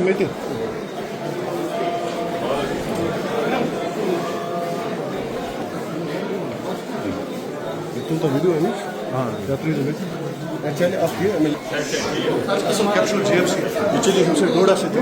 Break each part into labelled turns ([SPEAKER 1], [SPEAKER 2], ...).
[SPEAKER 1] Metin. Toen dat video niet? Ja, terug de Metin. En चले आप ये Assam capsule GMC ये चलिए हमसे डोडा से थे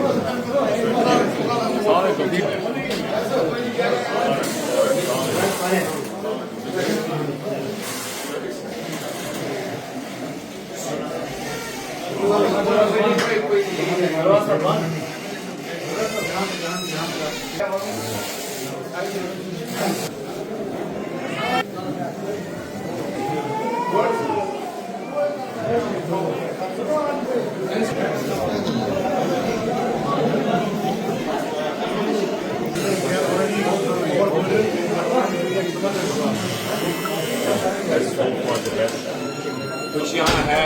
[SPEAKER 2] कुछ यहाँ है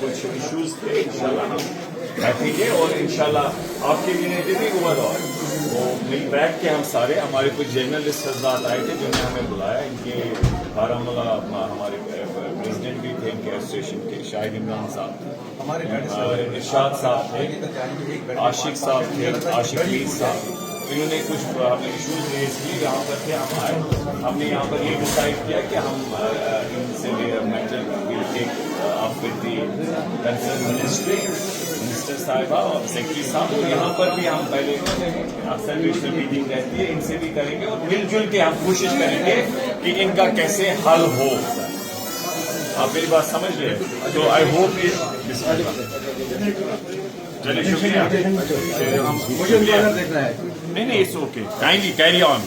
[SPEAKER 2] कुछ इश्यूज थे इंशाल्लाह हम बैठेंगे और इंशाल्लाह आपके लिए भी ओवरऑल वो मिल बैठ के हम सारे हमारे कुछ जर्नलिस्ट हजरात आए थे जिन्होंने हमें बुलाया इनके बारामूला हमारे प्रेसिडेंट भी थे इनके एसोसिएशन के शाहिद इमरान साहब इरशाद साहब थे आशिक साहब थे आशिक मीर साहब इन्होंने कुछ हमें इशूज रेज किए यहाँ पर थे हम आए हमने यहाँ पर ये डिसाइड किया कि हम इनसे matter will take up with the concern minister साहिबा और सेक्रेटरी साहब और यहाँ पर भी हम पहले अक्सर भी मीटिंग रहती है इनसे भी करेंगे और मिलजुल के हम कोशिश करेंगे कि इनका कैसे हल हो। आप मेरी बात समझ रहे हैं तो आई होप ये चलिए शुक्रिया नहीं it's okay kindly carry on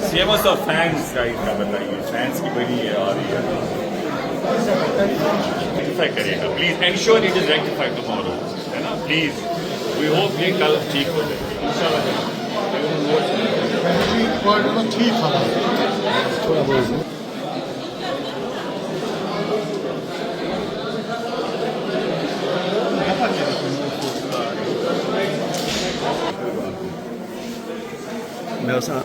[SPEAKER 2] famous और फैंस का इनका बताइए फैंस की बड़ी आ रही है रेक्टिफाई करिएगा please ensure it is rectify tomorrow है ना प्लीज वी होप ये कल ठीक हो जाए इंशाल्लाह
[SPEAKER 1] ठीक है थोड़ा बहुत व्यवसाय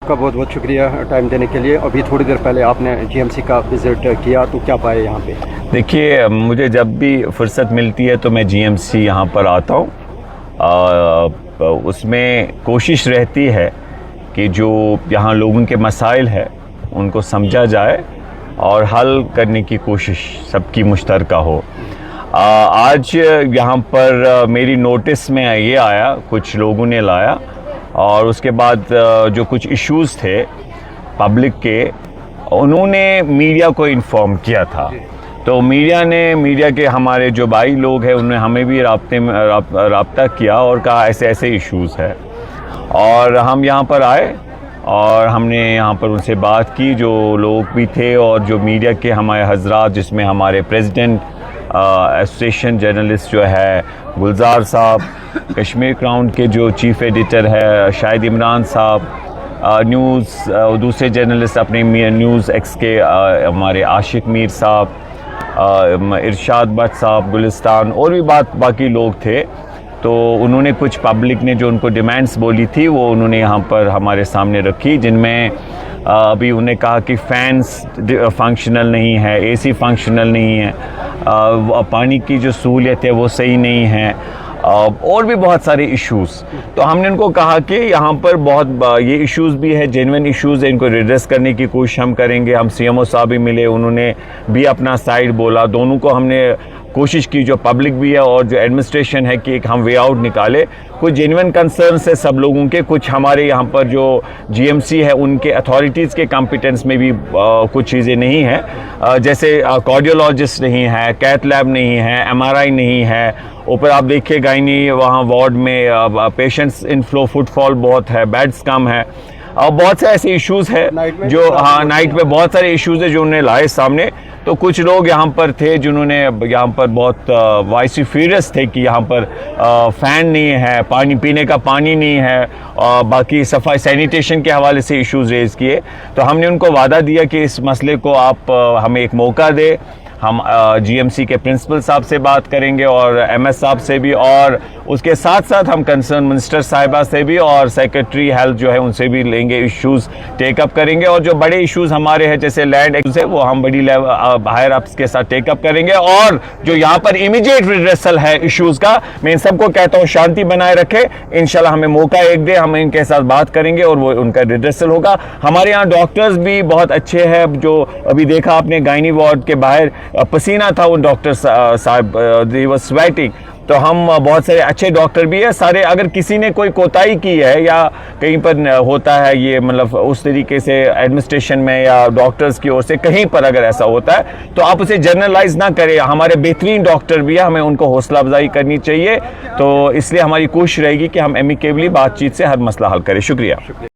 [SPEAKER 3] आपका बहुत बहुत शुक्रिया टाइम देने के लिए। अभी थोड़ी देर पहले आपने जीएमसी का विज़िट किया तो क्या पाए यहाँ पे?
[SPEAKER 2] देखिए मुझे जब भी फुर्सत मिलती है तो मैं जीएमसी यहाँ पर आता हूँ। उसमें कोशिश रहती है कि जो यहाँ लोगों के मसाइल है उनको समझा जाए और हल करने की कोशिश सबकी मुश्तरका हो। आज यहाँ पर मेरी नोटिस में ये आया, कुछ लोगों ने लाया, और उसके बाद जो कुछ इश्यूज़ थे पब्लिक के, उन्होंने मीडिया को इन्फॉर्म किया था। तो मीडिया के हमारे जो भाई लोग हैं उन्होंने हमें भी राब्ता किया और कहा ऐसे ऐसे इश्यूज़ है, और हम यहाँ पर आए और हमने यहाँ पर उनसे बात की, जो लोग भी थे और जो मीडिया के हमारे हजरात, जिसमें हमारे प्रेसिडेंट एसोसिएशन जर्नलिस्ट जो है गुलजार साहब, कश्मीर क्राउन के जो चीफ एडिटर है शाहिद इमरान साहब, न्यूज़ दूसरे जर्नलिस्ट अपने न्यूज़ एक्स के हमारे आशिक मीर साहब, इरशाद भट्ट साहब, गुलिस्तान, और भी बाकी लोग थे। तो उन्होंने कुछ पब्लिक ने जो उनको डिमांड्स बोली थी वो उन्होंने यहाँ पर हमारे सामने रखी, जिनमें अभी उन्हें कहा कि फैंस फंक्शनल नहीं है, एसी फंक्शनल नहीं है, पानी की जो सहूलियत है वो सही नहीं है, और भी बहुत सारे इश्यूज़। तो हमने उनको कहा कि यहाँ पर बहुत ये इश्यूज़ भी है, जेन्युइन इश्यूज़ है, इनको रिड्रेस करने की कोशिश हम करेंगे। हम सीएमओ साहब भी मिले, उन्होंने भी अपना साइड बोला, दोनों को हमने कोशिश की, जो पब्लिक भी है और जो एडमिनिस्ट्रेशन है, कि एक हम वे आउट निकाले। कुछ जेन्युइन कंसर्न्स है सब लोगों के, कुछ हमारे यहाँ पर जो जीएमसी है उनके अथॉरिटीज़ के कॉम्पिटेंस में भी कुछ चीज़ें नहीं है, जैसे कार्डियोलॉजिस्ट नहीं है, कैथ लैब नहीं है, एमआरआई नहीं है, ऊपर आप देखिए गायनी वहाँ वार्ड में पेशेंट्स इनफ्लो फुटफॉल बहुत है, बेड्स कम है, और बहुत से ऐसे इश्यूज़ है जो नाइट में बहुत सारे इश्यूज़ है जो उन्होंने लाए सामने। तो कुछ लोग यहाँ पर थे जिन्होंने यहाँ पर बहुत वाइसिफियरस थे कि यहाँ पर फ़ैन नहीं है, पानी पीने का पानी नहीं है, और बाकी सफाई सैनिटेशन के हवाले से इश्यूज़ रेज़ किए। तो हमने उनको वादा दिया कि इस मसले को आप हमें एक मौका दे, हम जीएमसी के प्रिंसिपल साहब से बात करेंगे और एमएस साहब से भी, और उसके साथ साथ हम कंसर्न मिनिस्टर साहिबा से भी और सेक्रेटरी हेल्थ जो है उनसे भी लेंगे, इश्यूज़ टेकअप करेंगे। और जो बड़े इश्यूज़ हमारे हैं जैसे लैंड एक्ट है वो हम बड़ी लेवल हायर अप्स के साथ टेकअप करेंगे। और जो यहाँ पर इमीडिएट रिड्रेसल है इश्यूज़ का, मैं इन सबको कहता हूँ शांति बनाए रखे, इंशाल्लाह हमें मौका एक दे, हम इनके साथ बात करेंगे और वो उनका रिड्रेसल होगा। हमारे यहाँ डॉक्टर्स भी बहुत अच्छे हैं, जो अभी देखा आपने गायनी वार्ड के बाहर पसीना था उन डॉक्टर साहब, दे वाज स्वेटिंग। तो हम बहुत सारे अच्छे डॉक्टर भी है सारे। अगर किसी ने कोई कोताही की है या कहीं पर होता है ये, मतलब उस तरीके से एडमिनिस्ट्रेशन में या डॉक्टर्स की ओर से कहीं पर अगर ऐसा होता है तो आप उसे जनरलाइज ना करें। हमारे बेहतरीन डॉक्टर भी है, हमें उनको हौसला अफजाई करनी चाहिए। तो इसलिए हमारी कोशिश रहेगी कि हम एमिकेबली बातचीत से हर मसला हल करें। शुक्रिया।